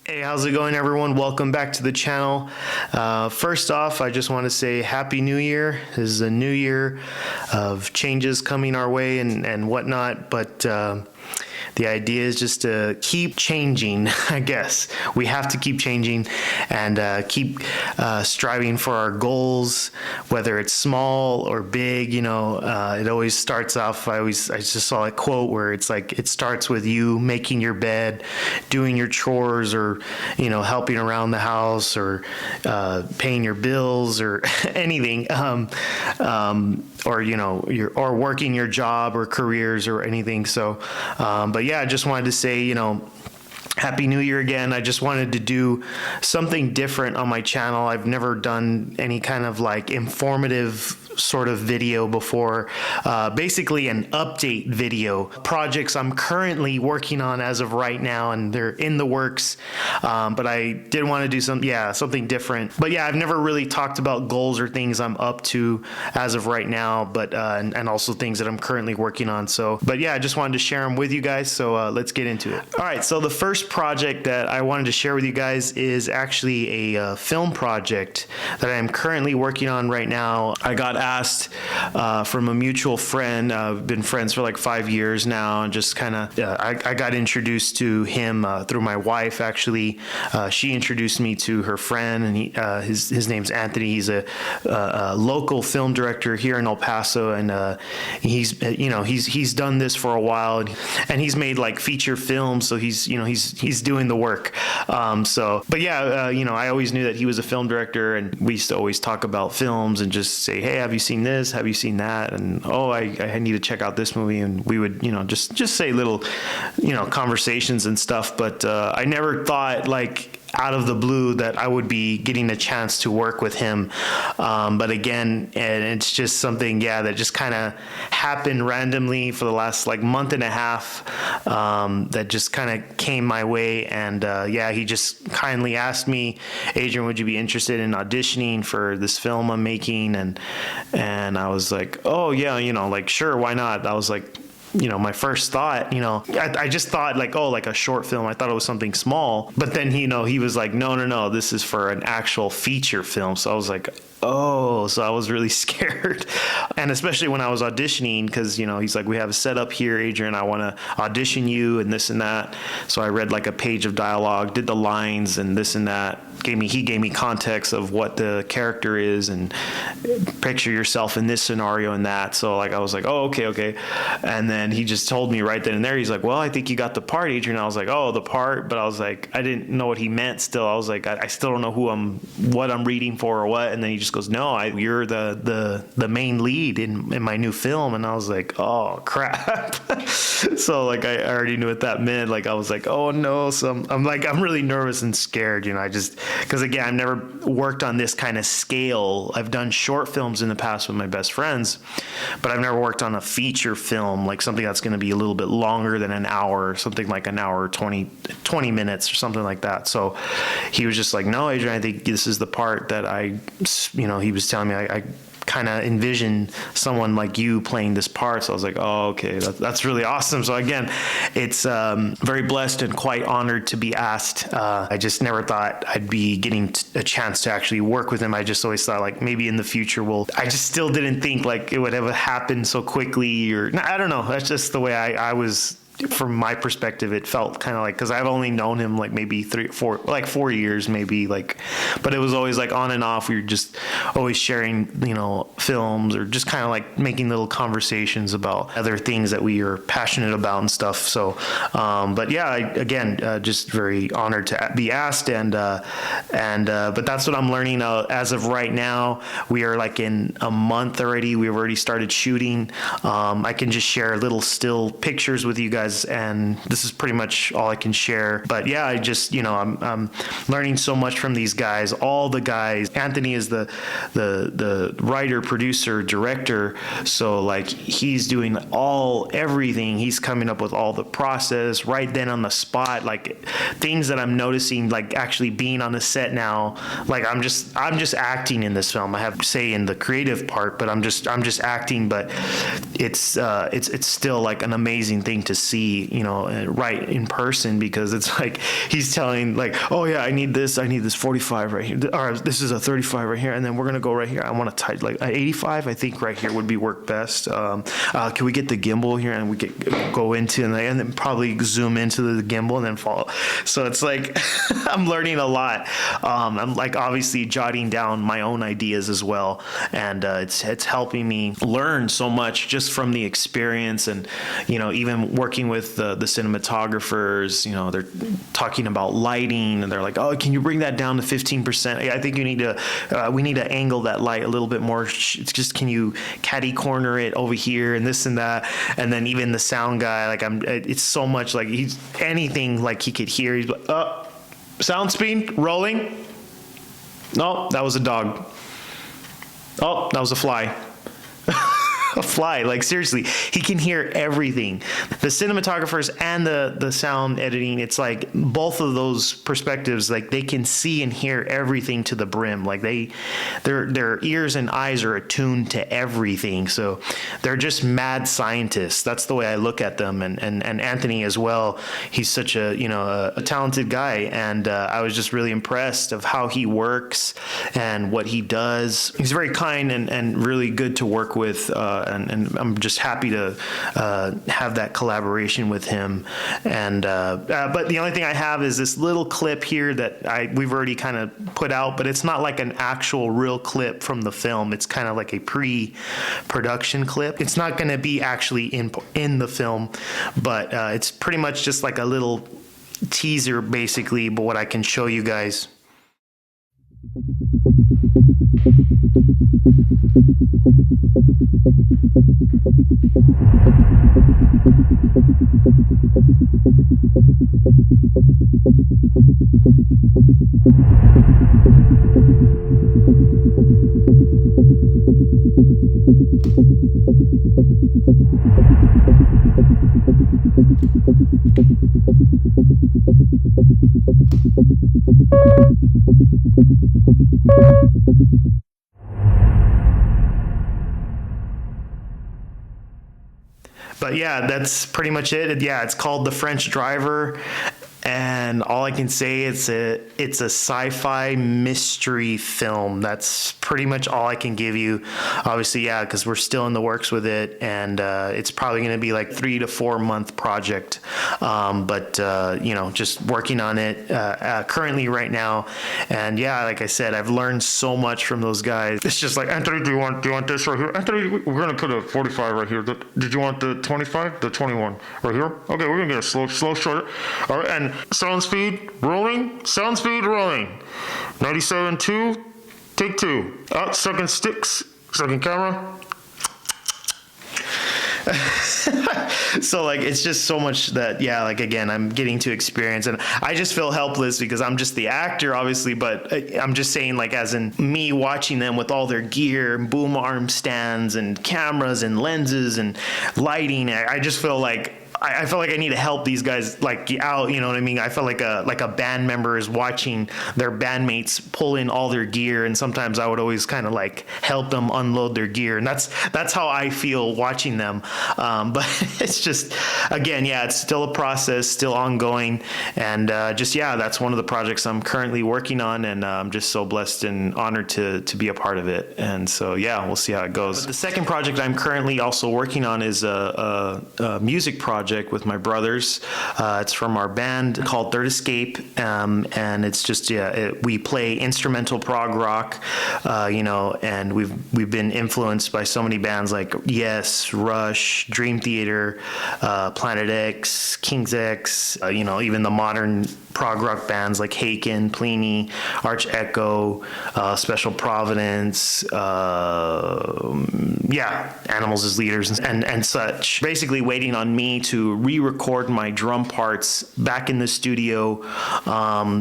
Hey, how's it going, everyone? Welcome back to the channel. First off, I just want to say Happy New Year. This is a new year of changes coming our way and whatnot, but the idea is just to keep changing, I guess. We have to keep changing and keep striving for our goals, whether it's small or big. You know, it always starts off, I just saw a quote where it's like, it starts with you making your bed, doing your chores, or, you know, helping around the house, or paying your bills, or anything. Or, you know, or working your job or careers or anything. So, but yeah, I just wanted to say, you know, Happy New Year again. I just wanted to do something different on my channel. I've never done any kind of like informative sort of video before. Basically an update video. Projects I'm currently working on as of right now, and they're in the works. But I did want to do something different. But yeah, I've never really talked about goals or things I'm up to as of right now, but and also things that I'm currently working on. So, but yeah, I just wanted to share them with you guys. So let's get into it. All right, so the first project that I wanted to share with you guys is actually a film project that I am currently working on right now. I got asked from a mutual friend. I've been friends for like 5 years now, and just kind of I got introduced to him through my wife. Actually, she introduced me to her friend, and his name's Anthony. He's a local film director here in El Paso, and he's done this for a while, and he's made like feature films. So he's doing the work. But yeah, I always knew that he was a film director, and we used to always talk about films and just say, hey, have you seen this? Have you seen that? And oh, I need to check out this movie. And we would, just say little, conversations and stuff. But I never thought like out of the blue that I would be getting a chance to work with him. But again, and it's just something, that just kind of happened randomly for the last like month and a half, that just kind of came my way. And he just kindly asked me, Adrian, would you be interested in auditioning for this film I'm making? And I was like, oh yeah, like, sure, why not? I was like, my first thought, I just thought like, oh, like a short film. I thought it was something small. But then, he was like, no, this is for an actual feature film. So I was like, oh, so I was really scared. And especially when I was auditioning, because, he's like, we have a setup here, Adrian, I want to audition you and this and that. So I read like a page of dialogue, did the lines and this and that. He gave me context of what the character is, and picture yourself in this scenario and that. So like, I was like, oh, okay. And then he just told me right then and there, he's like, well, I think you got the part, Adrian. I was like, oh, the part. But I was like, I didn't know what he meant still. I was like, I still don't know what I'm reading for or what. And then he just goes, no, you're the main lead in my new film. And I was like, oh crap. So like, I already knew what that meant. Like, I was like, oh no. So I'm really nervous and scared, because again, I've never worked on this kind of scale. I've done short films in the past with my best friends, but I've never worked on a feature film, like something that's going to be a little bit longer than an hour, something like an hour, 20 minutes or something like that. So he was just like, no, Adrian, I think this is the part that he was telling me I kind of envision someone like you playing this part. So I was like, oh, okay, that's really awesome. So again, it's very blessed and quite honored to be asked. I just never thought I'd be getting a chance to actually work with him. I just always thought like maybe in the future I just still didn't think like it would ever happen so quickly, or I don't know. That's just the way I was. From my perspective, it felt kind of like, because I've only known him like maybe 4 years maybe, like, but it was always like on and off. We were just always sharing films, or just kind of like making little conversations about other things that we are passionate about and stuff. So but yeah, just very honored to be asked, and but that's what I'm learning as of right now. We are like in a month already. We've already started shooting. I can just share little still pictures with you guys, and this is pretty much all I can share. But yeah, I just I'm learning so much from these guys, all the guys. Anthony is the writer, producer, director, so like he's doing everything. He's coming up with all the process right then on the spot, like things that I'm noticing, like actually being on the set now. Like I'm just acting in this film. I have say in the creative part, but I'm just acting. But it's still like an amazing thing to see. see, right in person, because it's like he's telling like, oh yeah, I need this 45 right here, or this is a 35 right here, and then we're gonna go right here. I want to tight like 85. I think right here would be work best. Can we get the gimbal here, and we get go into and then probably zoom into the gimbal and then follow. So it's like I'm learning a lot. I'm like obviously jotting down my own ideas as well, and it's helping me learn so much just from the experience. And even working with the cinematographers, they're talking about lighting, and they're like, oh, can you bring that down to 15%? I think we need to angle that light a little bit more. It's just, can you catty corner it over here and this and that. And then even the sound guy, like it's so much like he's anything like he could hear, he's like, sound speed rolling. No, that was a dog. Oh, that was a fly. A fly. Like seriously, he can hear everything. The cinematographers and the sound editing, it's like both of those perspectives, like they can see and hear everything to the brim. Like their ears and eyes are attuned to everything. So they're just mad scientists. That's the way I look at them. And Anthony as well. He's such a talented guy, and I was just really impressed of how he works and what he does. He's very kind and really good to work with. And I'm just happy to have that collaboration with him. And but the only thing I have is this little clip here that we've already kind of put out, but it's not like an actual real clip from the film. It's kind of like a pre-production clip. It's not going to be actually in the film, but it's pretty much just like a little teaser, basically, but what I can show you guys. But yeah, that's pretty much it. Yeah, it's called The French Driver, and all I can say it's a sci-fi mystery film. That's pretty much all I can give you. Obviously, yeah, because we're still in the works with it, and it's probably going to be like 3 to 4 month project. But just working on it currently right now. And yeah, like I said, I've learned so much from those guys. It's just like, Anthony, do you want this right here? Anthony, we're going to put a 45 right here. Did you want the 25? The 21 right here? Okay, we're going to get a slow shorter. All right, and sound speed rolling. 97.2, take 2. Second sticks, second camera. So like it's just so much that, yeah, like again, I'm getting to experience, and I just feel helpless because I'm just the actor, obviously, but I'm just saying, like, as in me watching them with all their gear, boom arm stands and cameras and lenses and lighting, I just feel like I feel like I need to help these guys like out, you know what I mean? I feel like a band member is watching their bandmates pull in all their gear, and sometimes I would always kind of like help them unload their gear, and that's how I feel watching them. But it's just, again, yeah, it's still a process, still ongoing, and that's one of the projects I'm currently working on, and I'm just so blessed and honored to be a part of it. And so yeah, we'll see how it goes. But the second project I'm currently also working on is a music project with my brothers. It's from our band called Third Escape, and it's just we play instrumental prog rock, and we've been influenced by so many bands like Yes, Rush, Dream Theater, Planet X, King's X, even the modern prog rock bands like Haken, Pliny, Arch Echo, Special Providence, Animals as Leaders and such. Basically waiting on me to re-record my drum parts back in the studio,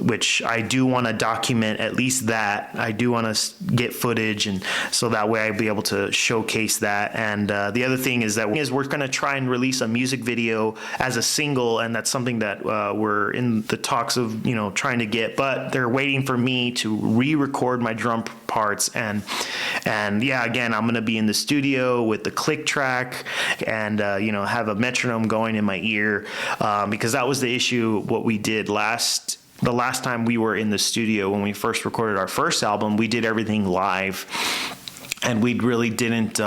which I do want to document at least that. I do want to get footage, and so that way I'll be able to showcase that. And the other thing is that we're going to try and release a music video as a single, and that's something that we're in the talks talks of, you know, trying to get, but they're waiting for me to re-record my drum parts. And yeah, again, I'm going to be in the studio with the click track and, you know, have a metronome going in my ear, because that was the issue. What we did the last time we were in the studio, when we first recorded our first album, we did everything live. And we really didn't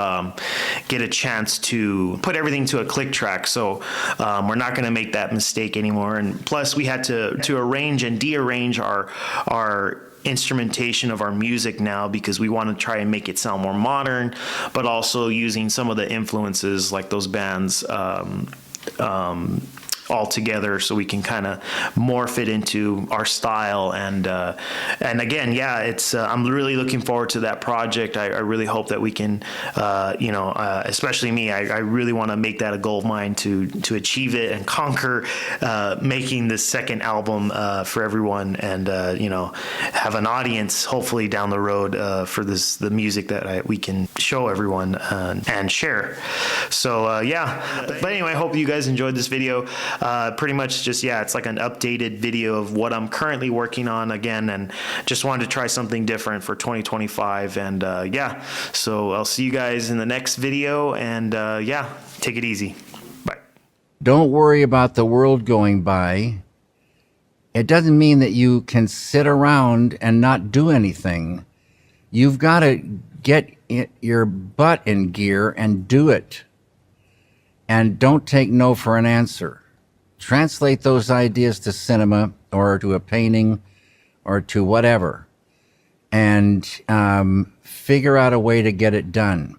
get a chance to put everything to a click track. So we're not going to make that mistake anymore. And plus, we had to arrange and dearrange our instrumentation of our music now, because we want to try and make it sound more modern, but also using some of the influences like those bands all together, so we can kind of morph it into our style. And again, yeah, it's I'm really looking forward to that project. I really hope that we can, you know, especially me, I really want to make that a goal of mine to achieve it and conquer making this second album for everyone, and you know, have an audience hopefully down the road for the music that we can show everyone and share. So yeah, but anyway, I hope you guys enjoyed this video. Pretty much just, yeah, it's like an updated video of what I'm currently working on again, and just wanted to try something different for 2025. And yeah, so I'll see you guys in the next video, and yeah, take it easy. Bye. Don't worry about the world going by. It doesn't mean that you can sit around and not do anything. You've got to get your butt in gear and do it. And don't take no for an answer. Translate those ideas to cinema or to a painting or to whatever, and figure out a way to get it done.